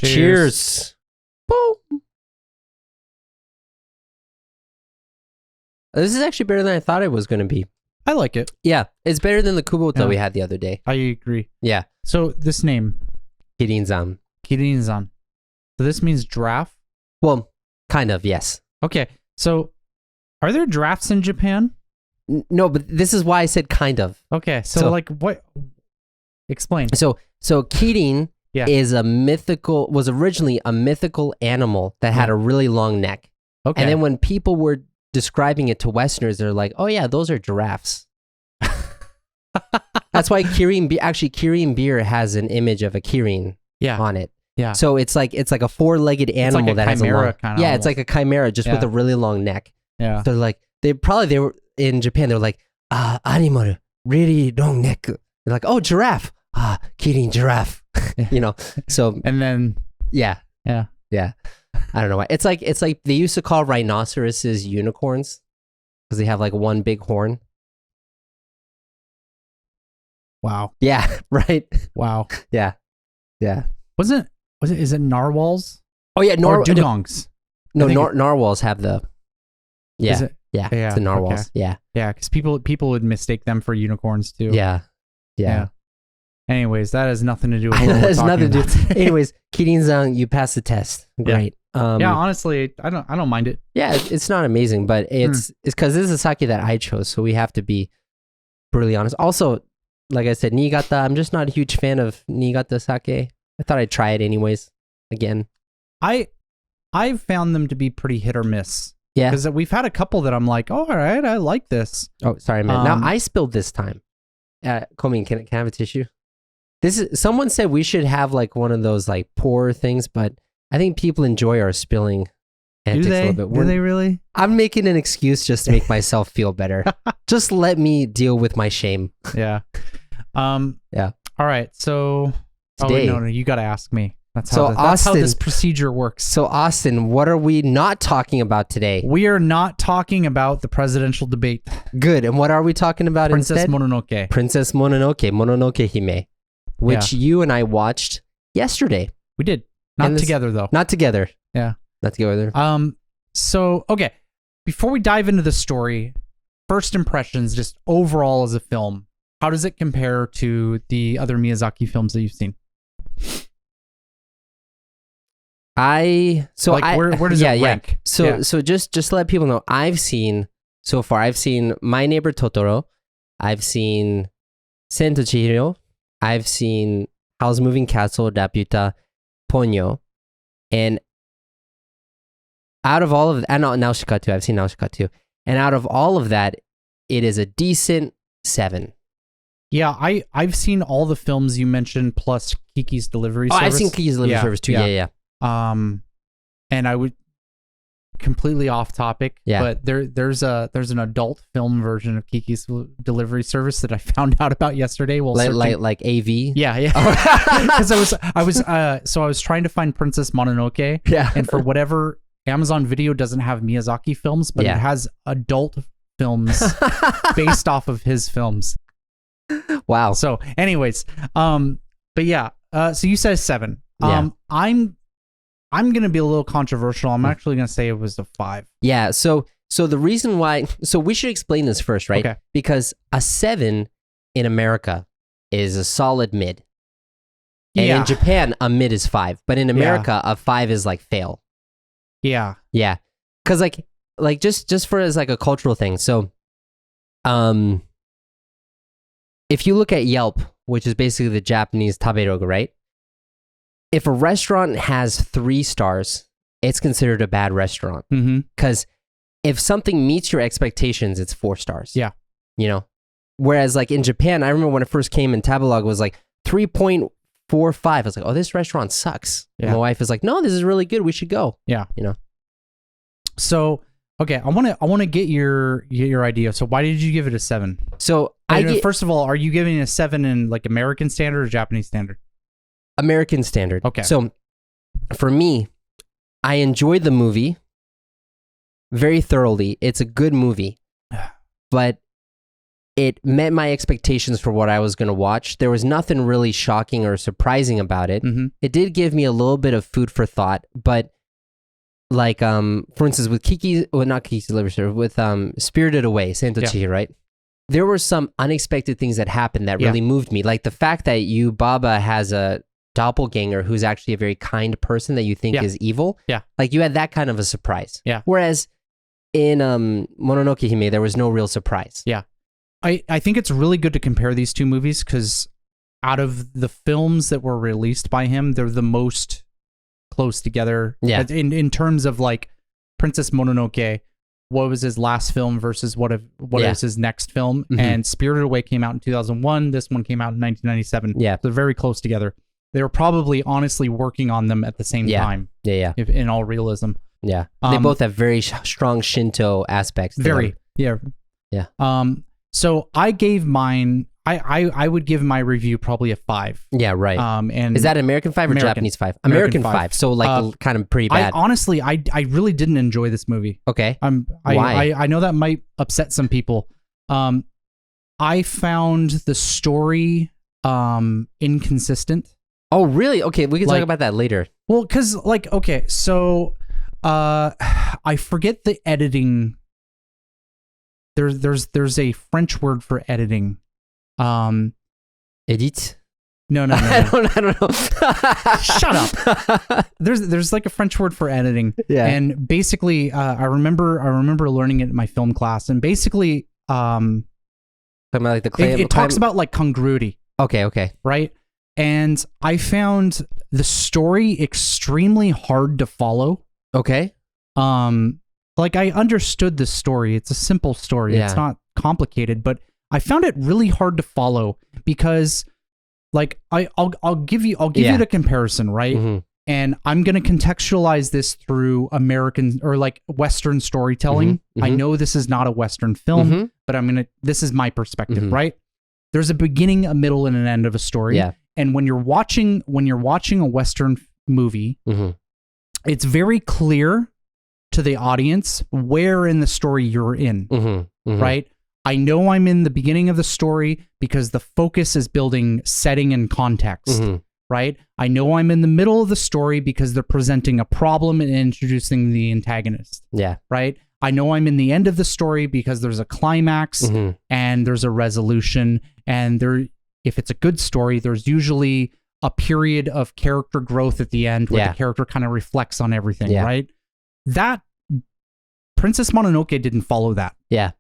Cheers. Boom. This is actually better than I thought it was going to be. I like it. Yeah, it's better than the kubota we had the other day. I agree. Yeah. So this name, Kirin-san. Kirin-san. So this means giraffe? Well, kind of, yes. Okay. So are there giraffes in Japan? No, but this is why I said kind of. Okay. So like what? Explain. So Kirin was originally a mythical animal that had a really long neck. Okay. And then when people were describing it to Westerners, they're like, "Oh yeah, those are giraffes." That's why Kirin beer has an image of a Kirin on it. Yeah. So it's like a four-legged animal that has a long, it's like a chimera just with a really long neck. Yeah. So like they were in Japan, they were like, animal, really long neck. They're like, "Oh, giraffe. Kirin giraffe." You know. So and then yeah. I don't know why. It's like they used to call rhinoceroses unicorns because they have like one big horn. Wow. Yeah. Right. Wow. Yeah. Is it narwhals? Oh yeah, or dugongs. No, narwhals have the. Yeah. Is it? Yeah. It's the narwhals. Okay. Yeah. Yeah, because people would mistake them for unicorns too. Yeah. Anyways, that has nothing to do with what that we're has talking nothing to do. about. Anyways, Kirin-san, you passed the test. Great. Yeah, honestly, I don't mind it. Yeah, it's not amazing, but it's because this is a sake that I chose, so we have to be brutally honest. Also, like I said, Niigata, I'm just not a huge fan of Niigata sake. I thought I'd try it anyways. Again, I've found them to be prety hit or miss. Yeah, because we've had a couple that I'm like, oh, all right, I like this. Oh, sorry, man. Now I spilled this time. Komin, can I have a tissue? Someone said we should have like one of those like pour things, but I think people enjoy our spilling antics a little bit. Do they really? I'm making an excuse just to make myself feel better. Just let me deal with my shame. Yeah. Yeah. All right. So today, no, you got to ask me. That's how this procedure works. So Austin, what are we not talking about today? We are not talking about the presidential debate. Good. And what are we talking about instead? Mononoke. Princess Mononoke. Mononoke Hime. Which you and I watched yesterday. We did. Not together, though. Not together. Yeah. Not together. So, okay. Before we dive into the story, first impressions, just overall as a film, how does it compare to the other Miyazaki films that you've seen? Where does it rank? So just to let people know, I've seen My Neighbor Totoro, I've seen Sen to Chihiro, I've seen Howl's Moving Castle, Laputa, Ponyo, and out of all of Nausicaa too, I've seen Nausicaa too, and out of all of that, it is a decent 7. Yeah, I've seen all the films you mentioned plus Kiki's Delivery Service. I've seen Kiki's Delivery Service too. Yeah. And I would completely off topic, but there's an adult film version of Kiki's Delivery Service that I found out about yesterday. Well, like AV. Yeah. Because I was trying to find Princess Mononoke. Yeah. And for whatever, Amazon Video doesn't have Miyazaki films, but it has adult films based off of his films. Wow. So, anyways, but yeah. So you said 7. Yeah. I'm going to be a little controversial. I'm actually going to say it was a 5. Yeah. So the reason why, so we should explain this first, right? Okay. Because a 7 in America is a solid mid. And in Japan, a mid is 5. But in America, a 5 is like fail. Yeah. Yeah. Because like just for as like a cultural thing. So, if you look at Yelp, which is basically the Japanese taberogu, right? If a restaurant has 3 stars, it's considered a bad restaurant. Because if something meets your expectations, it's 4 stars. Yeah. You know? Whereas like in Japan, I remember when it first came in, Tabelog was like 3.45. I was like, oh, this restaurant sucks. Yeah. My wife is like, no, this is really good. We should go. Yeah. You know? So, okay, I want to get your idea. So why did you give it a 7? So first of all, are you giving it a 7 in like American standard or Japanese standard? American standard. Okay. So for me, I enjoyed the movie very thoroughly. It's a good movie. But it met my expectations for what I was going to watch. There was nothing really shocking or surprising about it. It did give me a little bit of food for thought, but like, for instance, with not Kiki's Delivery Service, with Spirited Away, Sento Chihiro, right? There were some unexpected things that happened that really moved me. Like the fact that Baba has a doppelganger who's actually a very kind person that you think is evil. Yeah. Like you had that kind of a surprise. Yeah. Whereas in Mononoke Hime, there was no real surprise. Yeah. I think it's really good to compare these two movies because out of the films that were released by him, they're the most close together. Yeah. In terms of like Princess Mononoke, what was his last film versus what is his next film? And Spirited Away came out in 2001. This one came out in 1997. Yeah. They're very close together. They were probably honestly working on them at the same time. Yeah. If, in all realism. Yeah. They both have very strong Shinto aspects. Very. Yeah. Yeah. So I gave mine. I would give my review probably a 5. Yeah, right. And is that American 5 or Japanese 5? American 5. So like kind of pretty bad. I really didn't enjoy this movie. Okay. Why? I know that might upset some people. I found the story inconsistent. Oh, really? Okay, we can talk about that later. Well, because so I forget the editing. There's a French word for editing. Edit? No. I don't know. Shut up. There's like a French word for editing. Yeah. And basically, I remember learning it in my film class. And basically, talking about like the clay. It talks about like congruity. Okay. Right. And I found the story extremely hard to follow. Okay. Like I understood the story. It's a simple story. Yeah. It's not complicated, but I found it really hard to follow because like I'll give you the comparison, right? And I'm going to contextualize this through American or like Western storytelling. I know this is not a Western film, but this is my perspective, right? There's a beginning, a middle, and an end of a story. Yeah. And when you're watching a Western movie, it's very clear to the audience where in the story you're in, right? I know I'm in the beginning of the story because the focus is building setting and context, right? I know I'm in the middle of the story because they're presenting a problem and introducing the antagonist. Yeah. Right? I know I'm in the end of the story because there's a climax and there's a resolution, and if it's a good story, there's usually a period of character growth at the end where the character kind of reflects on everything, right? That Princess Mononoke didn't follow that. Yeah.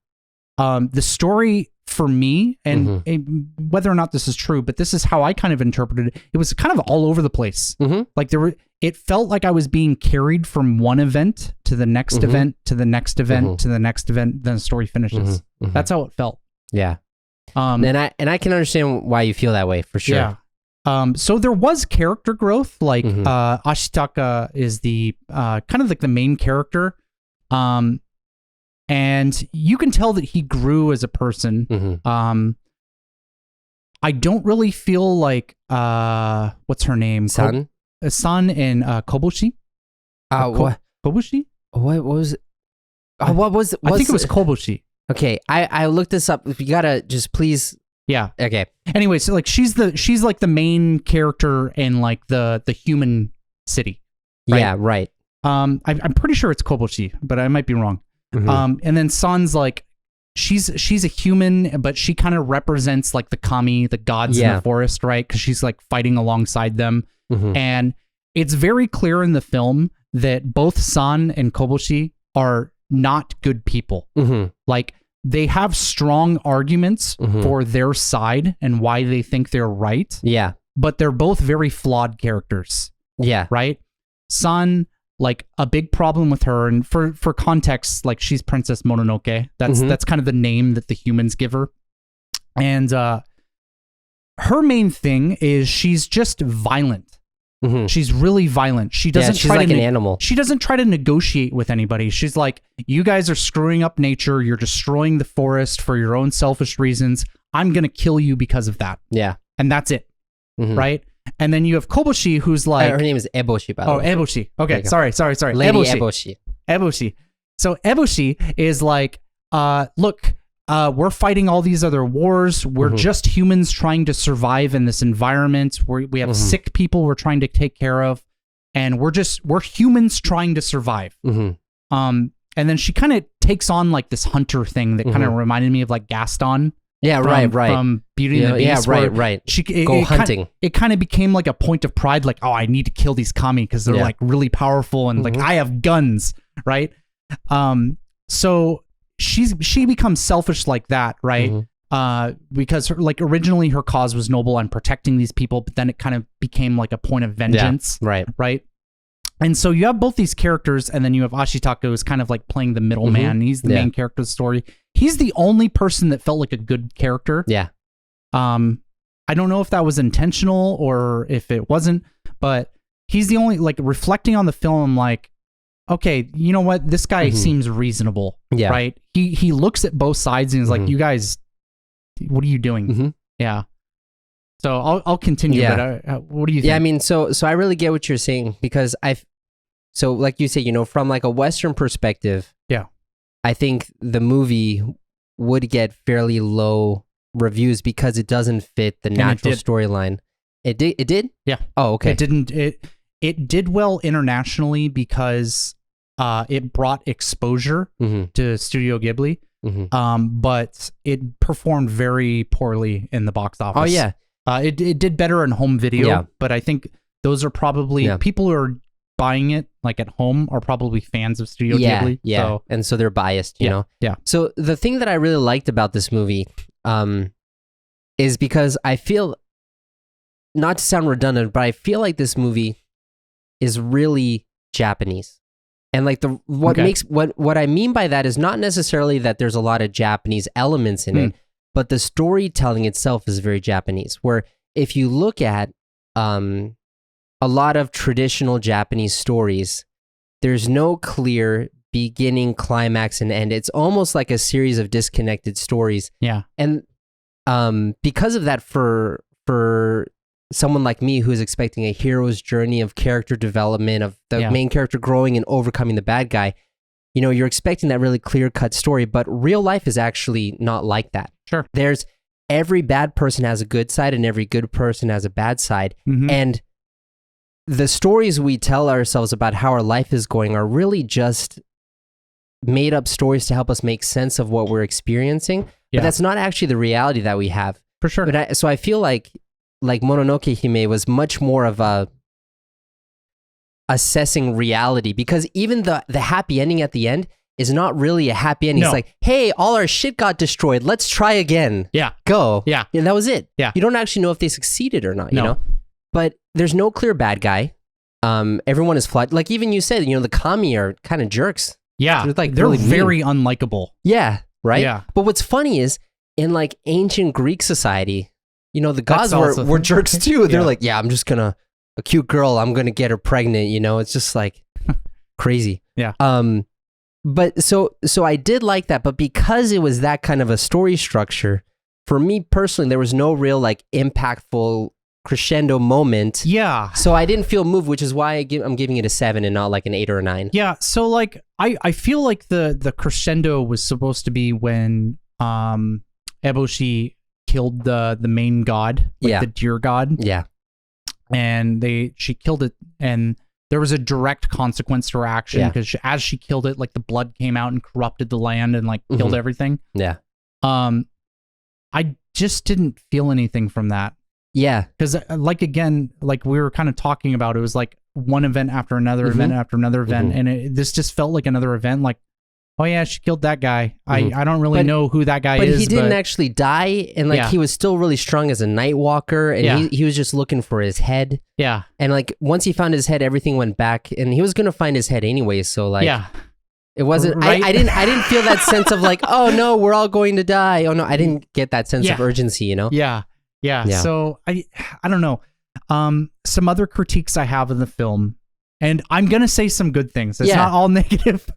The story for me, and whether or not this is true, but this is how I kind of interpreted it. It was kind of all over the place. Like it felt like I was being carried from one event to the next event, to the next event, to the next event. Then the story finishes. That's how it felt. Yeah. And I can understand why you feel that way for sure. Yeah. So there was character growth. Like Ashitaka is the kind of like the main character. And you can tell that he grew as a person. I don't really feel like what's her name? San and Koboshi. What? Koboshi? What was it? What was? I think it was Koboshi. Okay, I looked this up. If you gotta just please. Yeah. Okay. Anyway, so like she's like the main character in like the human city. Right? Yeah. Right. I'm pretty sure it's Koboshi, but I might be wrong. And then San's like, she's a human, but she kind of represents like the kami, the gods in the forest, right? Because she's like fighting alongside them. And it's very clear in the film that both San and Koboshi are not good people. Like they have strong arguments for their side and why they think they're right. Yeah. But they're both very flawed characters. Yeah. Right? San, like a big problem with her, and for context, like she's Princess Mononoke. That's kind of the name that the humans give her. And her main thing is she's just violent. She's really violent. She doesn't she's like an animal. She doesn't try to negotiate with anybody. She's like, you guys are screwing up nature. You're destroying the forest for your own selfish reasons. I'm going to kill you because of that. Yeah. And that's it. Right? And then you have Koboshi, who's like... her name is Eboshi, by the way. Eboshi. Okay, sorry. Lady Eboshi. Eboshi. So Eboshi is like, look, we're fighting all these other wars. We're just humans trying to survive in this environment where we have sick people we're trying to take care of, and we're humans trying to survive. And then she kind of takes on like this hunter thing that kind of reminded me of like Gaston. Yeah, from Beauty and the Beast. Yeah, right. Go hunting. It kind of became like a point of pride, like, oh, I need to kill these kami because they're like really powerful and like I have guns, right? So she becomes selfish like that, right? Because originally her cause was noble and protecting these people, but then it kind of became like a point of vengeance, right? And so you have both these characters, and then you have Ashitaka, who's kind of like playing the middleman. He's the main character of the story. He's the only person that felt like a good character. Yeah. I don't know if that was intentional or if it wasn't, but he's the only, like, reflecting on the film, like, okay, you know what? This guy seems reasonable, right? He looks at both sides and he's like, you guys, what are you doing? Yeah. So I'll continue, but what do you think? Yeah, I mean, so I really get what you're saying, because so like you say, you know, from like a Western perspective, I think the movie would get fairly low reviews because it doesn't fit the natural storyline. It did? Yeah. Oh, okay. It did well internationally because it brought exposure to Studio Ghibli. But it performed very poorly in the box office. Oh yeah. It did better in home video, but I think those are probably people who are buying it like at home are probably fans of Studio Ghibli. Yeah, and so they're biased, you know? Yeah. So the thing that I really liked about this movie is because I feel, not to sound redundant, but I feel like this movie is really Japanese. And like what I mean by that is not necessarily that there's a lot of Japanese elements in it, but the storytelling itself is very Japanese, where if you look at a lot of traditional Japanese stories, there's no clear beginning, climax, and end. It's almost like a series of disconnected stories. Yeah. And because of that, for someone like me who's expecting a hero's journey of character development, of the main character growing and overcoming the bad guy, you know, you're expecting that really clear-cut story, but real life is actually not like that. Sure. There's every bad person has a good side and every good person has a bad side. And the stories we tell ourselves about how our life is going are really just made up stories to help us make sense of what we're experiencing. But that's not actually the reality that we have. For sure. But so I feel like Mononoke Hime was much more of a assessing reality, because even the happy ending at the end is not really a happy ending. It's like, hey, all our shit got destroyed. Let's try again. Yeah. Go. Yeah. And that was it. Yeah. You don't actually know if they succeeded or not, you know? But there's no clear bad guy. Everyone is flawed. Like even you said, you know, the kami are kind of jerks. Yeah. They're like they're really very unlikable. Yeah. Right? Yeah. But what's funny is in like ancient Greek society, you know, the gods were jerks too. They're like, yeah, I'm just gonna, a cute girl, I'm gonna get her pregnant, you know? It's just like crazy. Yeah. But so I did like that, but because it was that kind of a story structure, for me personally, there was no real like impactful crescendo moment. Yeah. So I didn't feel moved, which is why I'm giving it a 7 and not like an 8 or a 9. Yeah. So like I feel like the crescendo was supposed to be when Eboshi killed the main god, like the deer god. Yeah. And she killed it, and there was a direct consequence to her action because as she killed it, like the blood came out and corrupted the land and like killed everything. Yeah. I just didn't feel anything from that. Yeah. Because like, again, like we were kind of talking about, it was like one event after another event after another event. And this just felt like another event. Like, oh yeah, she killed that guy. I don't really know who that guy is. But he didn't actually die. And like he was still really strong as a night walker. And he was just looking for his head. Yeah. And like once he found his head, everything went back. And he was going to find his head anyway. So like, it wasn't, right? I didn't feel that sense of like, oh no, we're all going to die. Oh no, I didn't get that sense of urgency, you know? Yeah. So I don't know. Some other critiques I have in the film, and I'm going to say some good things. It's not all negative,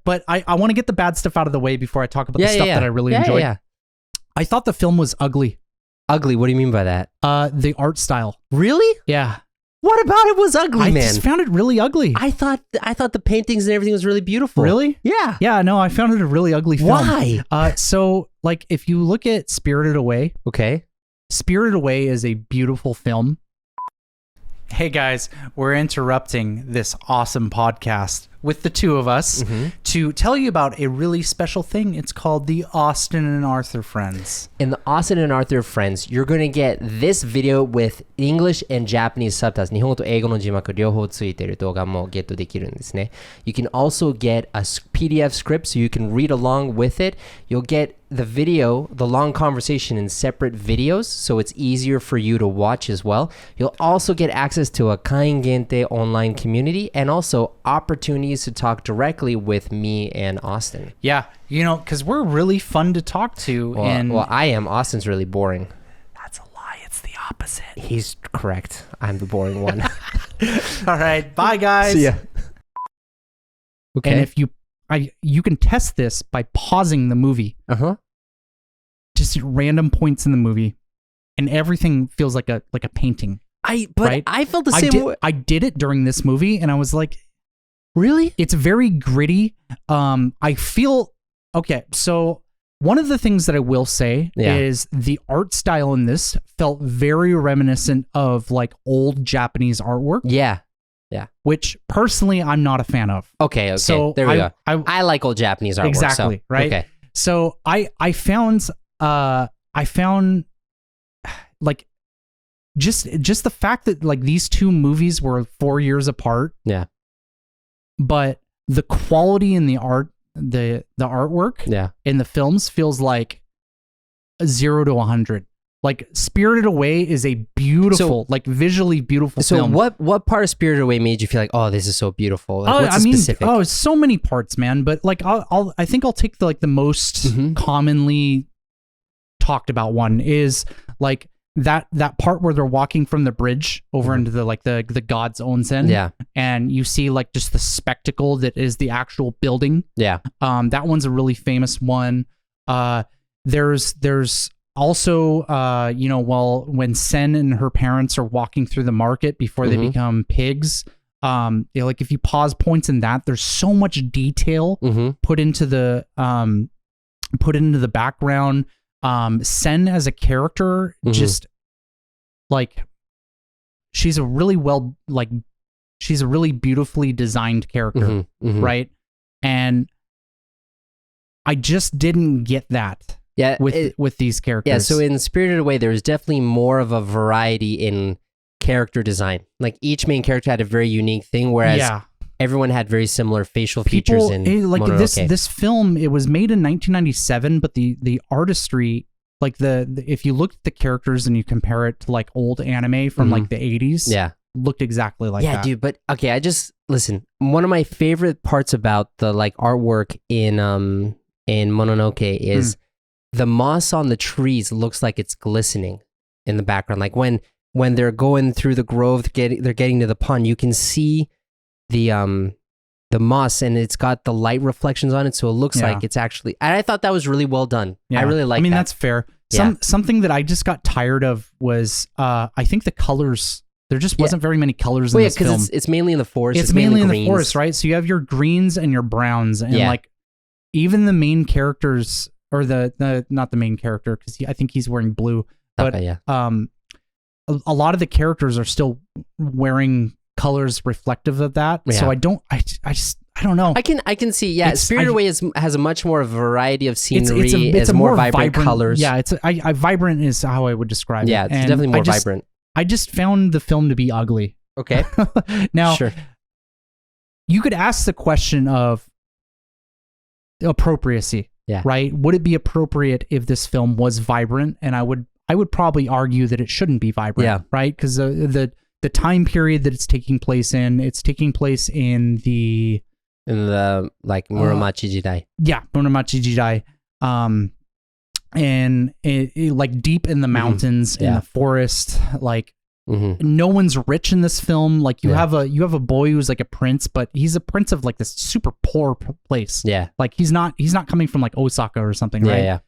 but I want to get the bad stuff out of the way before I talk about the stuff that I really enjoyed. Yeah. I thought the film was ugly. Ugly? What do you mean by that? The art style. Really? Yeah. What about it was ugly, man? I just found it really ugly. I thought the paintings and everything was really beautiful. Really? Yeah. Yeah, no, I found it a really ugly film. Why? So, like, if you look at Spirited Away. Okay. Spirited Away is a beautiful film. Hey guys, we're interrupting this awesome podcast with the two of us to tell you about a really special thing. It's called the Austin and Arthur Friends. In the Austin and Arthur Friends, you're going to get this video with English and Japanese subtitles. 日本語と英語の字幕両方ついている動画もゲットできるんですね。You can also get a PDF script so you can read along with it. You'll get the video, the long conversation in separate videos, so it's easier for you to watch as well. You'll also get access to a 会員限定 online community and also opportunities to talk directly with me and Austin. Yeah, you know, because we're really fun to talk to. Well, I am. Austin's really boring. That's a lie. It's the opposite. He's correct. I'm the boring one. All right. Bye, guys. See ya. Okay. And if you can test this by pausing the movie. Just at random points in the movie, and everything feels like a painting. But I felt the same way. I did it during this movie, and I was like, really? It's very gritty. I feel okay. So one of the things that I will say is the art style in this felt very reminiscent of like old Japanese artwork. Yeah. Which personally I'm not a fan of. Okay. So there we go. I like old Japanese artwork. Exactly. So, right. Okay. So I found like just the fact that like these two movies were 4 years apart. Yeah. But the quality in the art, the artwork in the films feels like 0 to 100. Like Spirited Away is a beautiful, like visually beautiful film. So what part of Spirited Away made you feel like, oh, this is so beautiful? Like, what's specific? Oh, so many parts, man. But like, I think I'll take the most commonly talked about one is like that part where they're walking from the bridge over into the God's Onsen. Yeah. And you see like just the spectacle that is the actual building. Yeah. That one's a really famous one. There's also, when Sen and her parents are walking through the market before they become pigs, like if you pause points in that, there's so much detail put into the background. Sen as a character, just like she's a really beautifully designed character, right? And I just didn't get that. Yeah, with these characters. Yeah, so in Spirited Away, there's definitely more of a variety in character design. Like each main character had a very unique thing, whereas everyone had very similar facial features in Mononoke. This film, it was made in 1997, but the artistry, like if you look at the characters and you compare it to like old anime from like the 80s, looked exactly like that. Yeah, dude. But okay, listen. One of my favorite parts about the like artwork in Mononoke is. The moss on the trees looks like it's glistening in the background. Like when they're going through the grove, they're getting to the pond, you can see the moss and it's got the light reflections on it, so it looks like it's actually. And I thought that was really well done. Yeah. I really like. I mean, that. That's fair. Something that I just got tired of was I think the colors. There just wasn't very many colors in this film. Because it's mainly in the forest. It's mainly in the forest, right? So you have your greens and your browns, and like even the main characters. Or the not the main character, because I think he's wearing blue. But a lot of the characters are still wearing colors reflective of that. Yeah. So I don't know. I can see. Yeah, Spirited Away has a much more variety of scenery. It's a more vibrant colors. Yeah, vibrant is how I would describe it. Yeah, it's definitely more vibrant. I just found the film to be ugly. Okay. Now, you could ask the question of appropriacy. Yeah. Right? Would it be appropriate if this film was vibrant? And I would probably argue that it shouldn't be vibrant. Yeah. Right? Because the time period that it's taking place in the like Muromachi Jidai. Yeah, Muromachi Jidai. And it like deep in the mountains, in the forest, like no one's rich in this film. Like you have a boy who's like a prince, but he's a prince of like this super poor place. Yeah. Like he's not coming from like Osaka or something, right?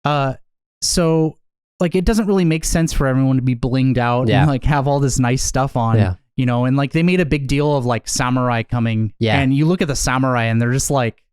Yeah. So like it doesn't really make sense for everyone to be blinged out and like have all this nice stuff on, you know, and like they made a big deal of like samurai coming, and you look at the samurai and they're just like,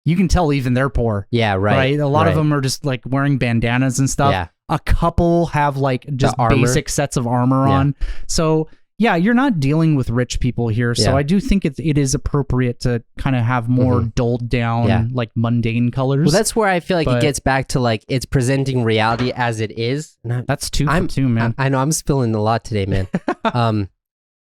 you can tell even they're poor. Yeah, right. A lot of them are just like wearing bandanas and stuff. Yeah. A couple have like just basic sets of armor on. So yeah, you're not dealing with rich people here. So I do think it is appropriate to kind of have more dulled down, like mundane colors. Well, that's where I feel like it gets back to like it's presenting reality as it is. That's two for two, man. I know I'm spilling a lot today, man.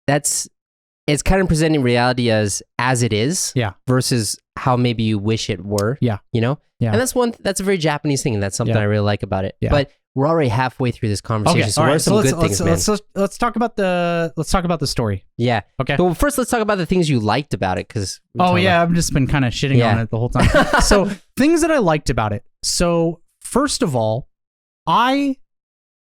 It's kind of presenting reality as it is, versus how maybe you wish it were. Yeah, you know. Yeah, and that's a very Japanese thing, and that's something I really like about it. Yeah. But we're already halfway through this conversation, so what are some good things, man? Let's talk about the story. Yeah. Okay. So first, let's talk about the things you liked about it, because. I've just been kind of shitting on it the whole time. So things that I liked about it. So first of all, I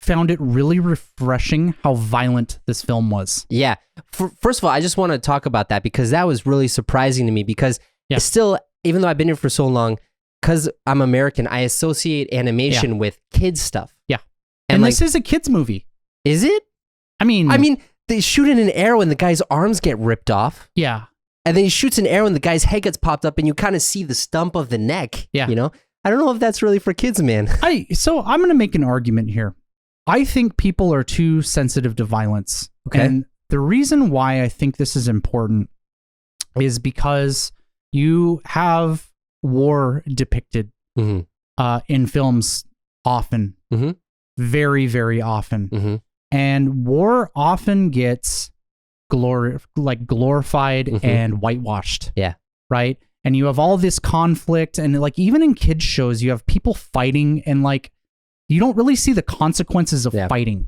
found it really refreshing how violent this film was. Yeah. First of all, I just want to talk about that because that was really surprising to me because it's still, even though I've been here for so long, because I'm American, I associate animation with kids stuff. Yeah. And like, this is a kids movie. Is it? I mean, they shoot in an arrow and the guy's arms get ripped off. Yeah. And then he shoots an arrow and the guy's head gets popped up and you kind of see the stump of the neck. Yeah. You know? I don't know if that's really for kids, man. So I'm going to make an argument here. I think people are too sensitive to violence. Okay. And the reason why I think this is important is because you have war depicted in films often. Very, very often. And war often gets glorified and whitewashed. Yeah. Right? And you have all this conflict, and like even in kids shows, you have people fighting, and like you don't really see the consequences of fighting.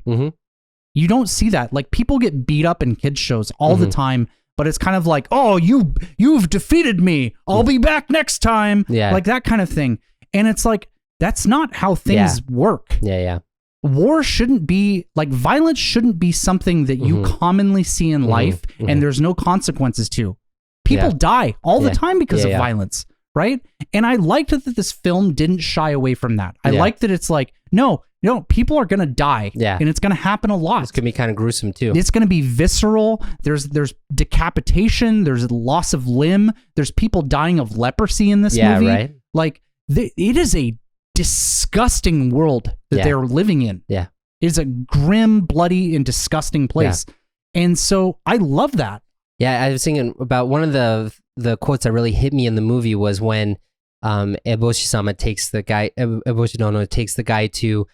You don't see that. Like people get beat up in kids shows all the time, but it's kind of like, oh, you've defeated me. I'll be back next time. Yeah. Like that kind of thing. And it's like, that's not how things work. Yeah. War shouldn't be, like, violence shouldn't be something that you commonly see in life and there's no consequences to. People die all the time because of violence, right? And I liked that this film didn't shy away from that. I liked that it's like, no, people are going to die. Yeah. And it's going to happen a lot. It's going to be kind of gruesome too. It's going to be visceral. There's decapitation. There's loss of limb. There's people dying of leprosy in this movie. Yeah, right. Like, it is a disgusting world that they're living in. Yeah. It is a grim, bloody, and disgusting place. Yeah. And so I love that. Yeah, I was thinking about one of the quotes that really hit me in the movie was when Eboshi-sama takes the guy, Eboshi-dono takes the guy to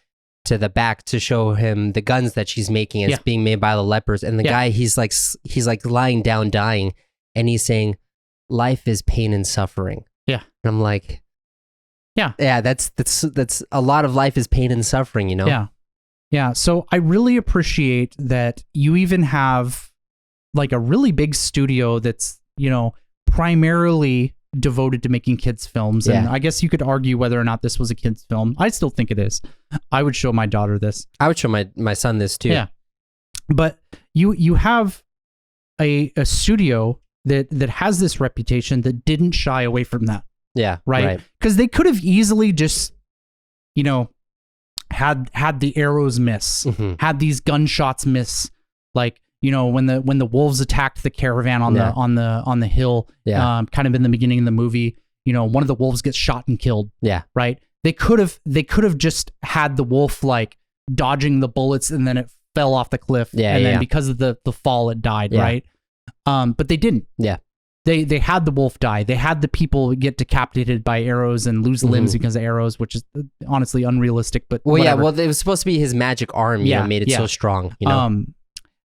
the back to show him the guns that she's making. It's being made by the lepers. And the guy, he's like lying down dying, and he's saying, life is pain and suffering. Yeah. And I'm like, yeah, that's a lot of life is pain and suffering, you know? Yeah. Yeah. So I really appreciate that you even have like a really big studio that's, you know, primarily devoted to making kids films. And I guess you could argue whether or not this was a kids film. I still think it is. I would show my daughter this. I would show my son this too. Yeah. But you have a studio that has this reputation that didn't shy away from that. Yeah. Right. Because they could have easily just, you know, had the arrows miss, had these gunshots miss, like, you know, when the wolves attacked the caravan on the hill, kind of in the beginning of the movie, you know, one of the wolves gets shot and killed. Yeah. Right. They could have just had the wolf like dodging the bullets and then it fell off the cliff. Yeah. And then because of the fall, it died. Yeah. Right. But they didn't. Yeah. They had the wolf die. They had the people get decapitated by arrows and lose limbs because of arrows, which is honestly unrealistic. But whatever. Well, it was supposed to be his magic arm. You know, made it so strong. You know.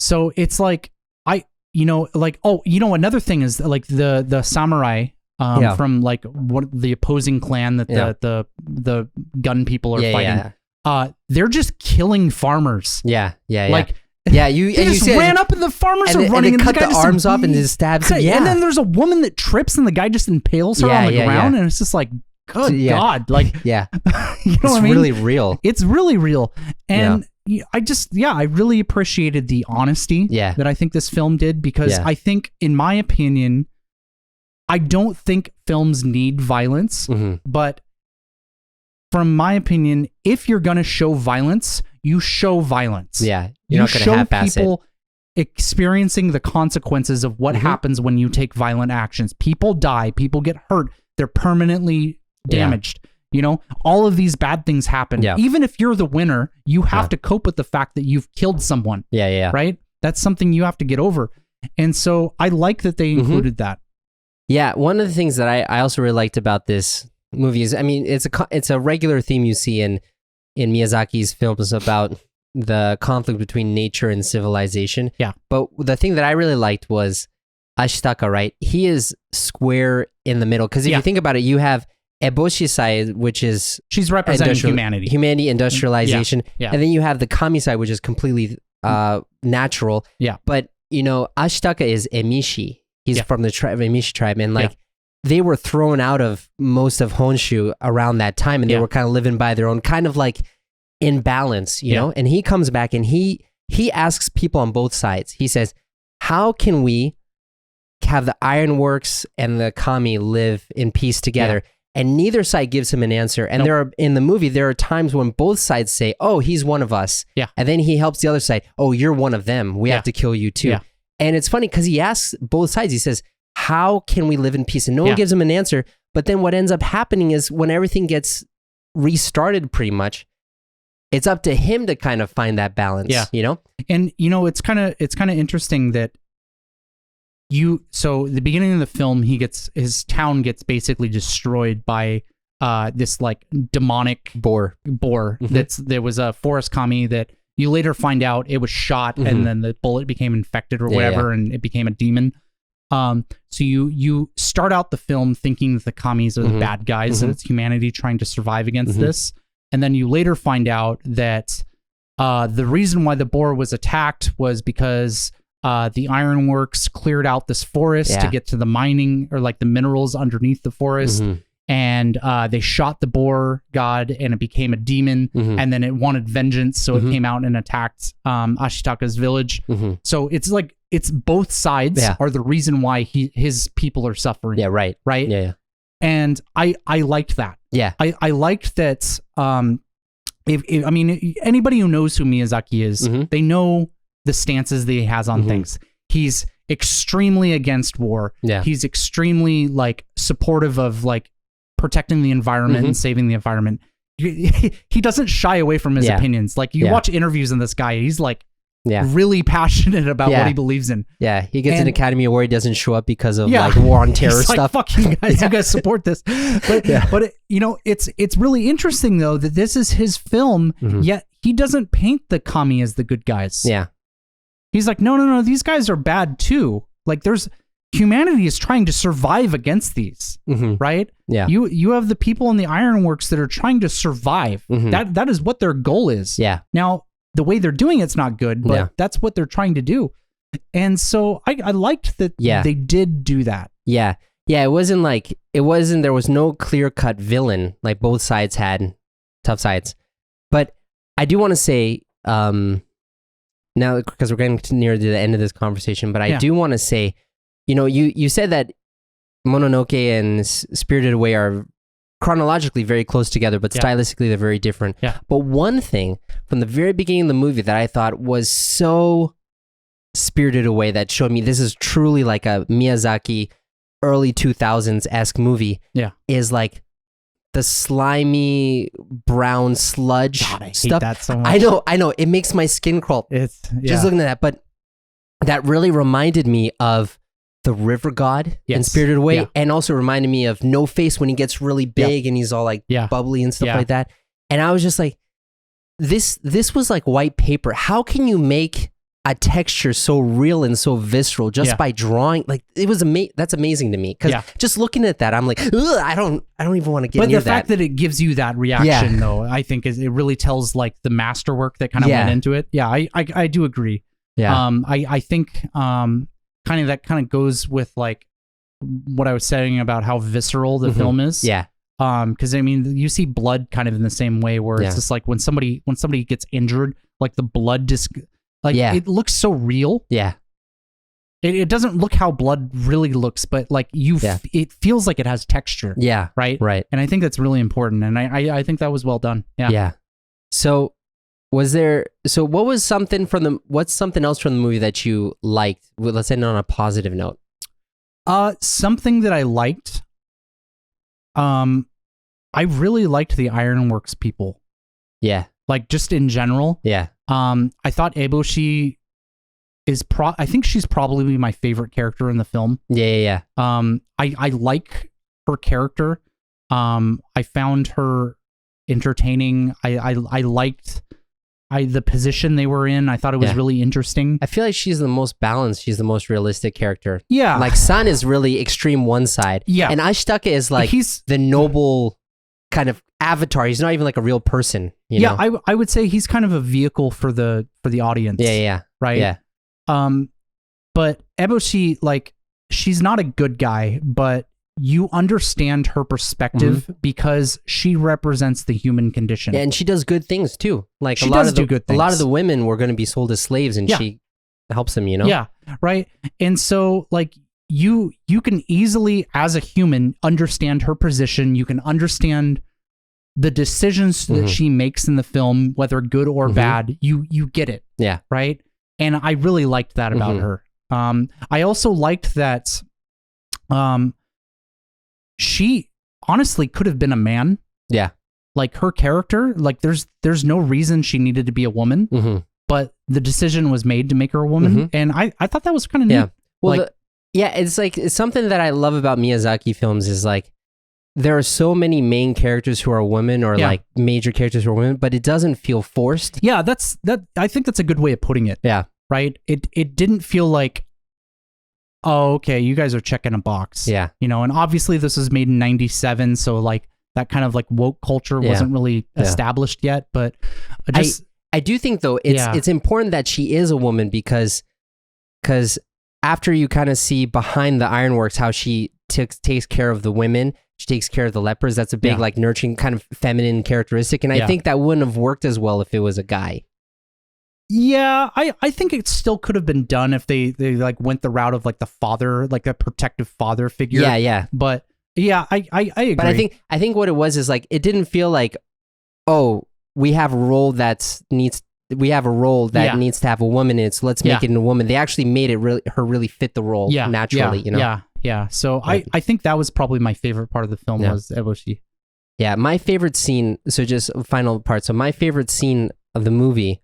So it's like another thing is like the samurai from like the opposing clan that the gun people are fighting. Yeah. They're just killing farmers. Yeah. Like. Yeah, you just ran up and the farmers are running and cut the arms off and just stabs him. Yeah. And then there's a woman that trips and the guy just impales her on the ground and it's just like, good God. Like, you know what I mean? It's really real. It's really real. And I really appreciated the honesty that I think this film did because I think, in my opinion, I don't think films need violence, but from my opinion, if you're going to show violence, you show violence. Yeah. You're not going to half-ass people experiencing the consequences of what happens when you take violent actions. People die. People get hurt. They're permanently damaged. You know, all of these bad things happen. Yeah. Even if you're the winner, you have to cope with the fact that you've killed someone. Yeah. Right? That's something you have to get over. And so I like that they included that. Yeah. One of the things that I also really liked about this movie is, I mean, it's a regular theme you see in Miyazaki's films about the conflict between nature and civilization. Yeah. But the thing that I really liked was Ashitaka, right? He is square in the middle. Because if you think about it, you have Eboshi side, which is... She's representing humanity. Humanity, industrialization. Yeah. And then you have the Kami side, which is completely natural. Yeah. But, you know, Ashitaka is Emishi. He's from the Emishi tribe. And like, they were thrown out of most of Honshu around that time. And they were kind of living by their own kind of like imbalance, you know? And he comes back and he asks people on both sides. He says, how can we have the ironworks and the Kami live in peace together? And neither side gives him an answer. And in the movie, there are times when both sides say, oh, he's one of us. Yeah. And then he helps the other side. Oh, you're one of them. We have to kill you too. Yeah. And it's funny because he asks both sides. He says, how can we live in peace? And no one gives him an answer. But then what ends up happening is when everything gets restarted pretty much, it's up to him to kind of find that balance, you know? And, you know, it's kind of interesting that so the beginning of the film, his town gets basically destroyed by this like demonic boar. There was a forest kami that you later find out it was shot and then the bullet became infected or whatever and it became a demon. So you start out the film thinking that the kamis are the bad guys and it's humanity trying to survive against this. And then you later find out that the reason why the boar was attacked was because the ironworks cleared out this forest to get to the mining or like the minerals underneath the forest. And they shot the boar god and it became a demon. And then it wanted vengeance. So it came out and attacked Ashitaka's village. So it's like, it's both sides are the reason why his people are suffering. Yeah, right. Right? Yeah. And I liked that. Yeah. I liked that. I mean, anybody who knows who Miyazaki is, they know the stances that he has on things. He's extremely against war. Yeah. He's extremely like supportive of like protecting the environment and saving the environment. He doesn't shy away from his opinions. Like you watch interviews on this guy, he's like really passionate about what he believes in. Yeah, he gets an Academy Award. He doesn't show up because of like war on terror stuff. Like, fuck you guys, you guys support this. But you know, it's really interesting though that this is his film, yet he doesn't paint the kami as the good guys. Yeah, he's like, no, these guys are bad too. Like humanity is trying to survive against these, right? Yeah, you have the people in the ironworks that are trying to survive. That is what their goal is. Yeah. Now, the way they're doing it's not good, but that's what they're trying to do. And so I liked that they did do that. Yeah. Yeah, there was no clear-cut villain, like both sides had tough sides. But I do want to say, now, because we're getting near the end of this conversation, but I do want to say, you know, you said that Mononoke and Spirited Away are chronologically very close together, but stylistically they're very different. Yeah. But one thing from the very beginning of the movie that I thought was so Spirited Away that showed me this is truly like a Miyazaki early 2000s-esque movie is like the slimy brown sludge God, I stuff. Hate that so much. I know. It makes my skin crawl. Just looking at that. But that really reminded me of the river god in Spirited Away, and also reminded me of No Face when he gets really big and he's all like bubbly and stuff like that. And I was just like, this was like white paper. How can you make a texture so real and so visceral just by drawing? Like it was that's amazing to me because just looking at that, I'm like, I don't even want to get near that. But the fact that it gives you that reaction, though, I think it really tells like the masterwork that kind of went into it. Yeah, I do agree. Yeah, I think kind of goes with like what I was saying about how visceral the film is. Yeah. Because I mean, you see blood kind of in the same way, where it's just like when somebody gets injured, like the blood just like it looks so real. Yeah. It doesn't look how blood really looks, but like it feels like it has texture. Yeah. Right. Right. And I think that's really important. And I think that was well done. Yeah. Yeah. So what's something else from the movie that you liked? Well, let's end on a positive note. Something that I liked. I really liked the Ironworks people. Yeah. Like just in general. Yeah. I thought Eboshi I think she's probably my favorite character in the film. Yeah. I like her character. I found her entertaining. I liked the position they were in. I thought it was really interesting. I feel like she's the most balanced. She's the most realistic character. Yeah. Like San is really extreme one side. Yeah. And Ashitaka is like he's the noble kind of avatar. He's not even like a real person. You know? I would say he's kind of a vehicle for the audience. Yeah. Right. Yeah. But Eboshi, like, she's not a good guy, but you understand her perspective because she represents the human condition. Yeah, and she does good things too. Like she does do good things. A lot of the women were going to be sold as slaves, and she helps them. You know. Yeah. Right. And so, like, you can easily, as a human, understand her position. You can understand the decisions that she makes in the film, whether good or bad. You get it. Yeah. Right. And I really liked that about her. I also liked that she honestly could have been a man. Yeah. Like her character, like there's no reason she needed to be a woman, but the decision was made to make her a woman. And I thought that was kind of neat. Yeah. Well, it's something that I love about Miyazaki films is like, there are so many main characters who are women or like major characters who are women, but it doesn't feel forced. Yeah, I think that's a good way of putting it. Yeah. Right? It didn't feel like, oh, okay, you guys are checking a box. Yeah. You know, and obviously this was made in 97, so like that kind of like woke culture wasn't really established yet, but I do think though it's important that she is a woman because after you kind of see behind the ironworks how she takes care of the women, she takes care of the lepers. That's a big like nurturing kind of feminine characteristic, and I think that wouldn't have worked as well if it was a guy. Yeah, I think it still could have been done if they like went the route of like the father, like a protective father figure. Yeah. But yeah, I agree. But I think what it was is like it didn't feel like, oh, we have a role that needs to have a woman in it, so let's make it a woman. They actually made it really fit the role naturally. You know. Yeah. So I think that was probably my favorite part of the film was Eboshi. Yeah, my favorite scene. So just final part. So my favorite scene of the movie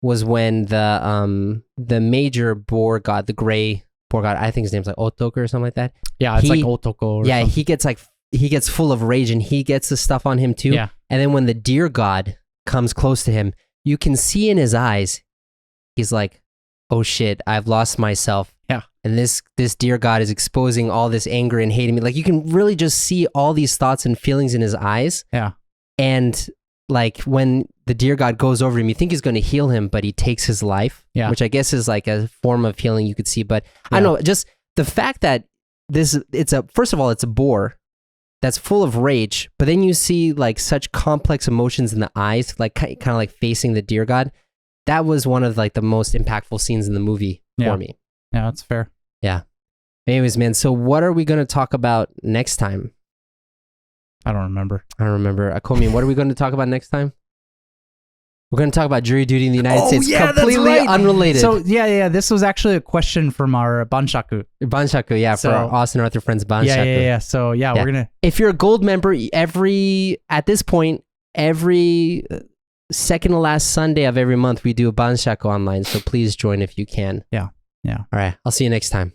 was when the major boar god, the gray boar god, I think his name's like Otoko or something like that. Yeah, it's like Otoko. Yeah, something. he gets full of rage and he gets the stuff on him too. Yeah. And then when the deer god comes close to him, you can see in his eyes, he's like, oh shit, I've lost myself. Yeah. And this deer god is exposing all this anger and hating me. Like you can really just see all these thoughts and feelings in his eyes. Yeah. And like when the deer god goes over him, you think he's going to heal him, but he takes his life, which I guess is like a form of healing you could see. But I don't know, just the fact that first of all, it's a boar that's full of rage, but then you see like such complex emotions in the eyes, like kind of like facing the deer god. That was one of like the most impactful scenes in the movie for me. Yeah, that's fair. Yeah. Anyways, man, so what are we going to talk about next time? I don't remember. Akomi, what are we going to talk about next time? We're going to talk about jury duty in the United States. Yeah, completely that's right. Unrelated. So, this was actually a question from our Banshaku. For our Austin&Arthur friends, Banshaku. Yeah. So, we're going to... If you're a gold member, at this point, every second to last Sunday of every month, we do a Banshaku online. So please join if you can. Yeah. All right. I'll see you next time.